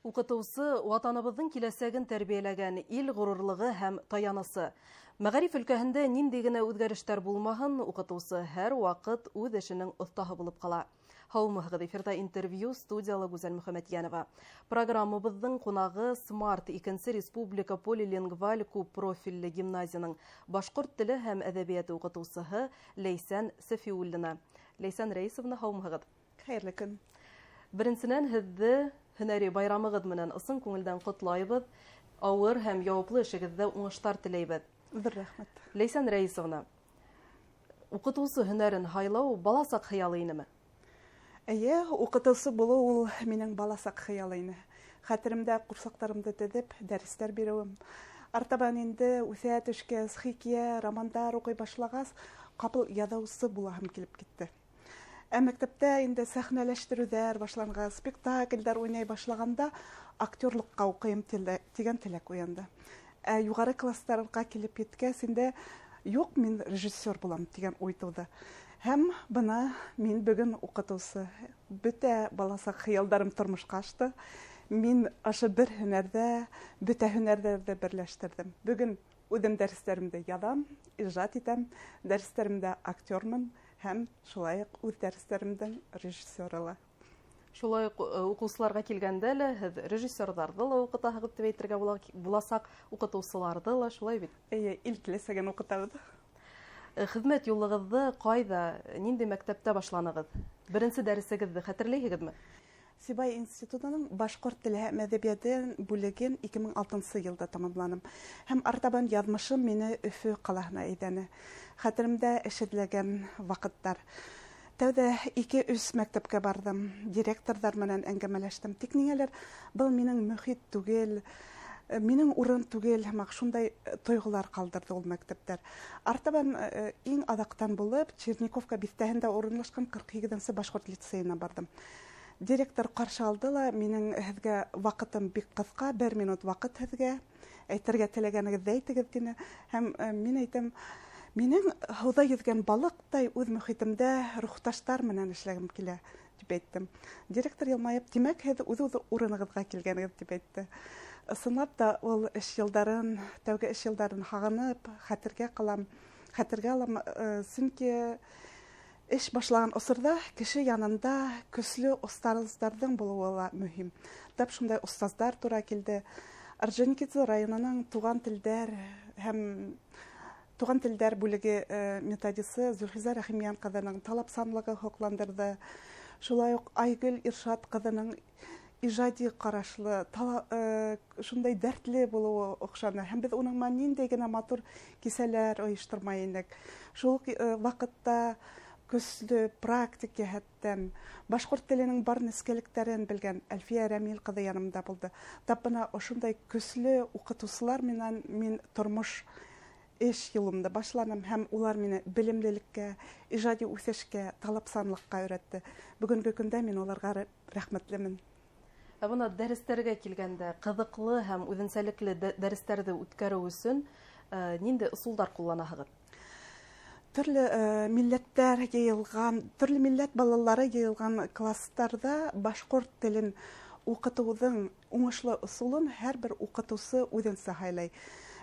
Укытусы ватаныбыздың киләсәген тәрбияләгән ил горурлыгы һәм таянысы. Мәгариф өлкәһендә нинди генә үзгәрештәр булмаһын, укытусы һәр вакыт үз эшенең остаһы булып кала. Һаумыгыз, эфирда интервью, студиялы Гүзәл Мөхәммәтьянова. Программабыздың кунагы Смарт 2 республика полилингваль күп профильле гимназияның башкорт теле һәм әдәбияты укытучысы Ләйсән Сафиуллина. Ләйсән Рәисовна, һаумыгыз. Хәерле көн. Беренчедән, һезне һөнәри байрамыгыз менән ысын күңелдән котлайбыз. Авыр һәм яуаплы эшегездә уңышлар теләйбез. Рәхмәт. Ләйсән Рәисовна, укытучы һөнәрен хайлау баласак хыялы инеме? Әйе, укытучы булу ул минең баласак хыялы ине. Хәтеремдә курсакларымда тедеп дәресләр бирәвем. Артабан инде үсә төшкәс, хикәя, романдар укый башлагас, капыл язучы булам килеп китте. Мәктәптә инде сәхнәләштерүләр башланган, спектакльләр уйнай башлаганда актерлыкка укыйм дигән теләк уянды. Югары классларга килеп җиткәс инде юк, мин режиссер булам дигән уй туды. Һәм бына мин бүген укытучы. Бөтә баласак хыялларым тормышка ашты. Мин ашы бер һөнәрдә, бөтә һөнәрләрдә берләштердем. Бүген үзем дәресләремдә язам, иҗат итәм, дәресләремдә актёрмын һәм шулай ук үз дәресләремдән режиссеры. Шулай ук укучыларга килгәндә лә һез режиссерларны ла укытасыз дип әйтергә буласак, укытучыларны ла шулай бит. Ил теләсәгән укытабыз. Хезмәт юллыгызны кайда, нинди мәктәптә башланыгыз? Беренче дәресегезне хәтерләйсезме? Сибай институтының башкорт теле һәм әдәбияты бүлеген 2006 елда тәмамланым. Һәм артабан язмышым мине Өфө каласына әйдәне. Хәтеремдә эшләгән вакыттар. Тәүдә 2-3 мәктәпкә бардым. Директорлар менән әңгәмәләштем. Тик ниңәлер был минең мөхит түгел, минең урын түгел, һәм шундай тойгылар калдырды ул мәктәптәр. Артабан иң адактан булып Черниковка бистәһендә урынлашкан 42-нче башкорт лицейына бардым. Директор каршы алды ла, минең һезгә вакытым бик кыска, 1 минут вакыт һезгә, әйтергә теләгәнегезне әйтегез дине. Һәм мин әйтәм, минең һауда йөзгән балыктай үз мөхитемдә рухташтар менән эшләгем килә дип әйттем. Директор елмаеп, димәк, һез үз урыныгызга килгәнегез дип әйтте. Ысынлап та ул тәүге эш елдарын хагынып, хәтергә алам, сөнки эш башлаган осырда кеше янында көсле остазларның булуы мөһим. Тап шундай остазлар тура килде. Орджоникидзе районының туган телдәр бүлеге методисы Зөлхиза Рәхимиян кызының талап санлыгы хокландырды. Шулай ук Айгөл Иршат кызының иҗади карашлы, шундай дәртле булуы охшаны. Һәм без уның нинди генә матур кисәләр оештырмай идек. Шул вакытта көсле практик җәһәттән башкорт теленең бар нескәлекләрен белгән Әлфия Рәмил кызы янымда булды. Тапына ошондай көсле укытучылар менән мин тормыш эш юлымда башланым һәм улар мине белемлелеккә, иҗади үсешкә, талапсанлыкка өйрәтте. Бүгенге көндә мин уларга рәхмәтлемен. Бuna дәресләргә килгәндә кызыклы һәм үзенчәлекле дәресләрне үткәрү өчен нинди ысуллар кулланаһыгыз? Төрле милләттәр йыелган, төрле милләт балалары йыелган классларда башкорт телен укытуның уңышлы ысулын һәрбер укытучы үзенчә хайлай.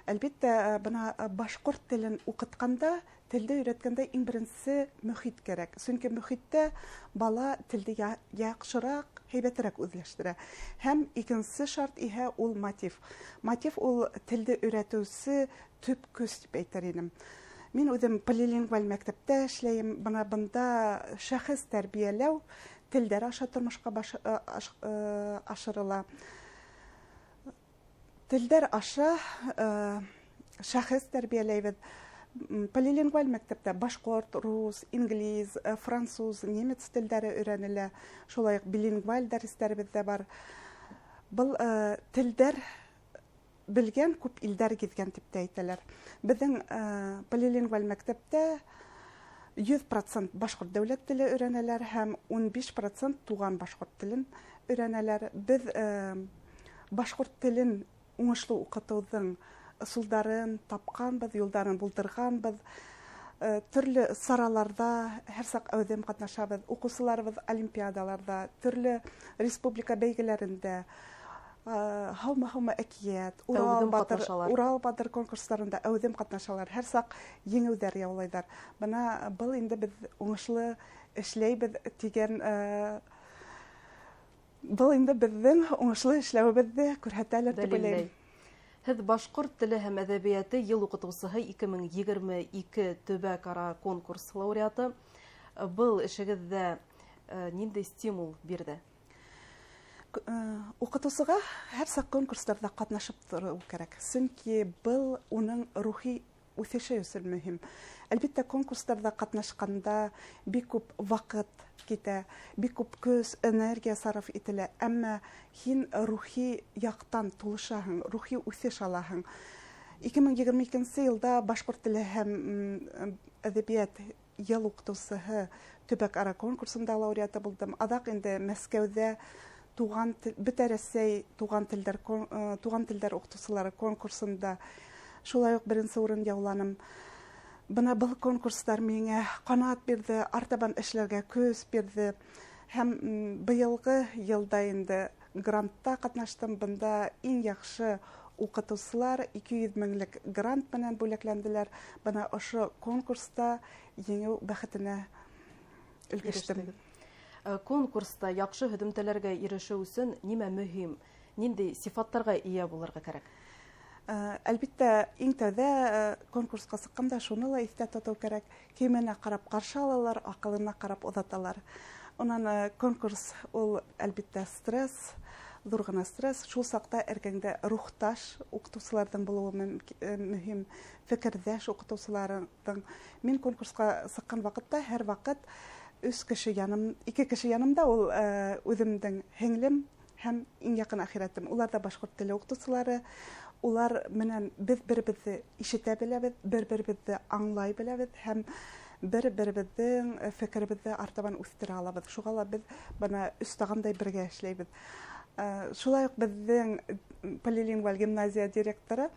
Әлбәттә, бuna башкорт телен укытканда, телде өйрәткәндә иң беренче мөхит кирәк. Чөнки мөхиттә бала телде яхшырак, һәйбәтрәк үзләштерә. Һәм икенче шарт иһә ул мотив. Мотив ул телде өйрәтүче төп көч дип әйтер идем. Мин үзем полилингваль мәктәптә эшләйм. Бында шәхес тәрбияләү телдәр аша тормышка ашырыла. Телдәр аша шәхес тәрбияләйбез. Полилингваль мәктәптә башкорт, рус, инглиз, француз, немец телдәре өйрәнелә. Шулай ук билингваль дәресләребез дә бар. Был телдәр белгән күп илдәр гизгән дип әйтәләр. Безнең полилингваль мәктәптә 100% башкорт дәүләт теле өйрәнәләр һәм 15% туган башкорт телен өйрәнәләр. Без башкорт телен уңышлы укытуның ысулдарын тапканбыз, юлдарын булдырганбыз. Төрле сараларда һәр сак әүдем катнашабыз. Укучыларыбыз олимпиадаларда, төрле республика бәйгеләрендә Һаума әкият, Әүҙем ҡатнашалар. Урал батыр конкурстарында әүҙем ҡатнашалар. Һәр саҡ еңеүҙәр яулайҙар. Бына был инде беҙ уңышлы эшләйбеҙ тигән, был инде беҙҙең уңышлы эшләүебеҙҙе күрһәтәлер дип уйлайым. Һеҙ башҡорт теле һәм әҙәбиәте йыл уҡытыусыһы 2022 төбәк-ара конкурс лауреаты. Был эшегеҙҙә ниндәй стимул бирҙе? Уҡытыусыға һәр саҡ конкурстарҙа ҡатнашып тороу кәрәк. Сөнки был уның рухи үҫеше өсөн мөһим. Әлбиттә, конкурстарҙа ҡатнашҡанда бик күп ваҡыт китә, бик күп көс, энергия сарыф ителә, әммә һин рухи яҡтан тулышаһың, рухи үҫеш алаһың. 2022 йылда башҡорт теле һәм әҙәбиәт йыл уҡытыусыһы төбәк-ара конкурсында лауреаты булдым. Аҙаҡ инде Мәскәүҙә бөтә Рәсәй туған телдәр уҡытыусылары конкурсында шулай уҡ беренсе урын яуланым. Бына был конкурстар миңә ҡанат бирҙе, артабан эшләргә көс бирҙе. Һәм быйылғы йылда инде грантта ҡатнаштым. Бында иң яҡшы уҡытыусылар 200 меңлек грант менән бүләкләнделәр. Бына ошо конкурста еңеү бәхетенә өлгәштем. Конкурста яҡшы һөҙөмтәләргә ирешеү өсөн нимә мөһим? Ниндәй сифаттарға ия булырға кәрәк? Әлбиттә, иң тәүҙә конкурсҡа сыҡҡанда шуны ла иҫтә тотоу кәрәк. Кейеменә ҡарап ҡаршы алалар, аҡылына ҡарап оҙаталар. Унан конкурс ул әлбиттә стресс, ҙур ғына стресс. Шул саҡта эргәңдә рухташ уҡытыусыларҙың булыуы мөһим, фекерҙәш уҡытыусыларҙың. Мин конкурсҡа сыҡҡан ваҡытта һәр ваҡыт 2 кеше янымда, ул үҙемдең һеңлем һәм иң яҡын әхирәтем. Улар да башҡорт теле уҡытыусылары. Улар менән беҙ бер-беребеҙҙе ишетә беләбеҙ, бер-беребеҙҙе аңлай беләбеҙ һәм бер-беребеҙҙең фекеребеҙҙе артабан үҫтерә алабыҙ. Шуға ла беҙ бына өстағандай бергә эшләйбеҙ. Шулай уҡ беҙҙең полилингваль гимназия директоры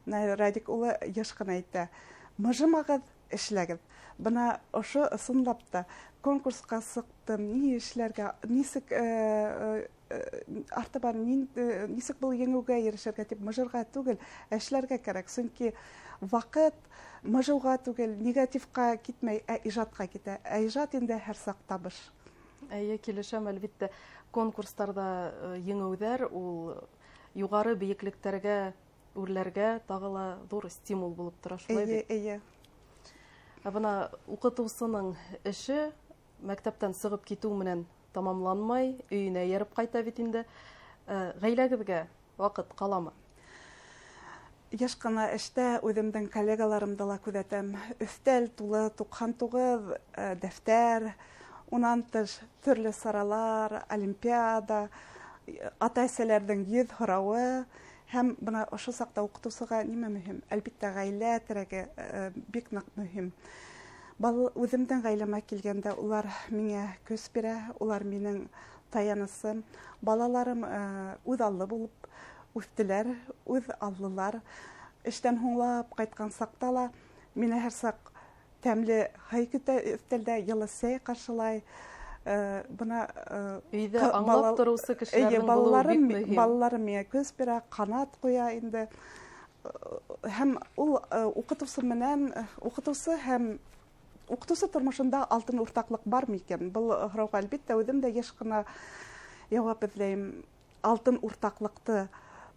Радик улы йыш ҡына әйтә: мыжымағыҙ, эшләгеҙ. Бына ошо ысынлап та конкурсҡа сыҡтым, ни эшләргә, нисек артабан нисек был еңеүгә ирешергә тип мыжырға түгел, эшләргә кәрәк. Сөнки ваҡыт мыжыуға түгел, негативҡа китмәй, ижадҡа китә. Ижад инде һәр саҡ табыш. Әйе, килешәм, әлбиттә. Конкурстарда еңеүҙәр ул юғары бейеклектәргә үрләргә тағы ла ҙур стимул булып тора. Эйе, эйе. Бына уҡытыусының эше мәктәптән сығып китеү менән тамамланмай, өйөнә йөрөп ҡайта бит инде. Ғаиләгеҙгә ваҡыт ҡаламы? Йыш ҡына эштә үҙемдең коллегаларымды ла күҙәтәм. Өҫтәл тулы 99 дәфтәр, унан тыш төрлө саралар, олимпиада, ата-әсәләрҙең 100 һорауы. Һәм бына ошо саҡта уҡытыусыға нимә мөһим? Әлбиттә, ғаилә терәге бик ныҡ мөһим. Үҙемдең ғаиләмә килгәндә, улар миңә көс бирә, улар минең таянысым. Балаларым үҙ аллы булып үҫтеләр, үҙ аллылар. Эштән һуңлап ҡайтҡан саҡта ла мине һәр саҡ тәмле һый көтә, өҫтәлдә йылы сәй ҡаршылай. Бына өйҙә аңлап тороусы кешеләрҙең булыуы бик мөһим. Балаларым миңә көс бирә, ҡанат ҡуя инде. Һәм ул уҡытыусы һәм уҡытыусы тормошонда алтын уртаҡлык бар микән? Был һорауға әлбиттә үҙем дә йыш ҡына яуап эҙләйем. Алтын уртаҡлыҡты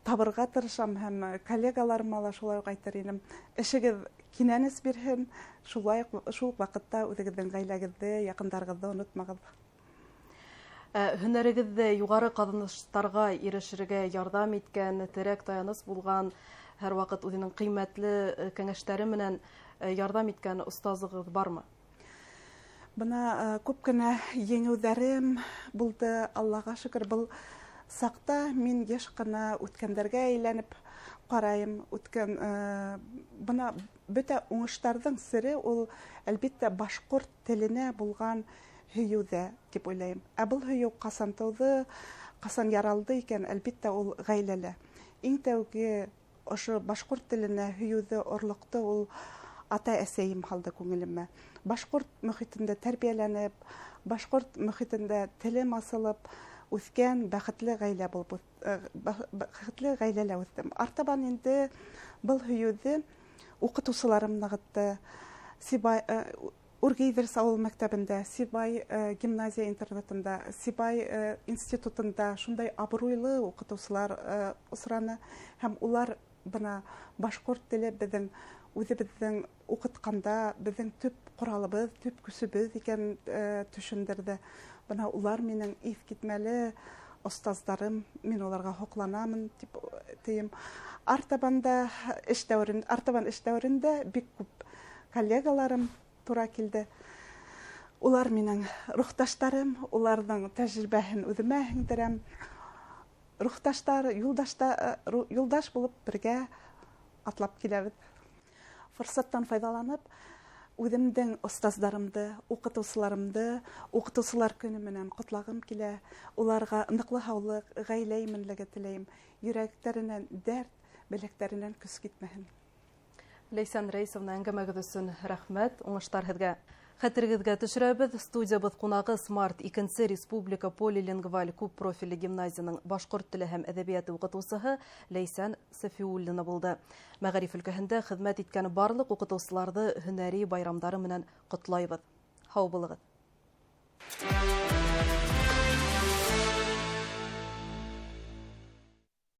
табырға тырышам һәм коллегаларыма ла шулай уҡ әйтер инем. Эшегеҙ кинәнес бирһен, шул ваҡытта үҙегеҙҙең ғаиләгеҙҙе, яҡындарығыҙҙы онотмағыҙ. Һөнәрегеҙҙе юғары ҡаҙаныштарға ирешергә ярҙам иткән, терәк таяныс булған, һәр ваҡыт үҙенең ҡиммәтле кәңәштәре менән ярҙам иткән остазығыҙ бармы? Бына күп кенә еңеүҙәрем булды, Аллаға шөкөр. Был саҡта мин йыш ҡына үткәндәргә әйләнеп ҡарайым. Бына бөтә уңыштарҙың сере ул әлбиттә башҡорт теленә булған һөйөүҙә тип уйлайым. Ә был һөйөү ҡасан тыуҙы, ҡасан яралды икән? Әлбиттә ул ғаиләлә. Иң тәүге ошо башҡорт теленә һөйөүҙе, орлоҡто ул ата-әсәйем һалды күңелемә. Башҡорт мөхитендә тәрбиәләнеп, башҡорт мөхитендә телем асылып, үскән бәхетле гаилә булып бәхетле гаиләлә үстем. Артабан инде был һөюҙе укытыусыларым ныгытты. Сибай Ургейдерс ауыл мәктәбендә, Сибай гимназия интернатында, Сибай институтында шундай абруйлы укытыусылар осраны һәм улар бына башҡорт теле беҙҙең үҙебеҙҙең уҡытҡанда беҙҙең төп ҡоралыбыҙ, төп көсөбөҙ икән төшөндөрҙө. Бына улар минең иҫ китмәле остаздарым, мин уларға һоҡланамын тип тием. Артабан эш дәүерендә бик күп коллегаларым тура килде. Улар минең рухташтарым, уларҙың тәжрибәһен үҙемә һеңдерәм. Рухташтар, юлдаш булып бергә атлап киләбеҙ. Форсаттан файҙаланып, үҙемдең остаздарымды, уҡытыусыларымды уҡытыусылар көнө менән ҡотлағым килә. Уларға ныҡлы һаулыҡ, ғаилә именлеге теләйем. Йөрәктәренән дәрт, беләктәренән көс китмәһен. Ләйсән Рәйсовна, әңгәмәгеҙ өсөн рәхмәт, уңыштар һеҙгә. Хәтерегеҙгә төшөрәбеҙ, студиябыҙ ҡунағы Смарт 2-нсе Республика полилингваль күп профиле гимназияның башҡорт теле һәм әҙәбиәте уҡытыусыһы Ләйсән Сафиуллина булды. Мәғариф өлкәһендә хеҙмәт иткән барлыҡ уҡытыусыларҙы һөнәри байрамдары менән ҡотлайбыҙ. Һау булығыҙ.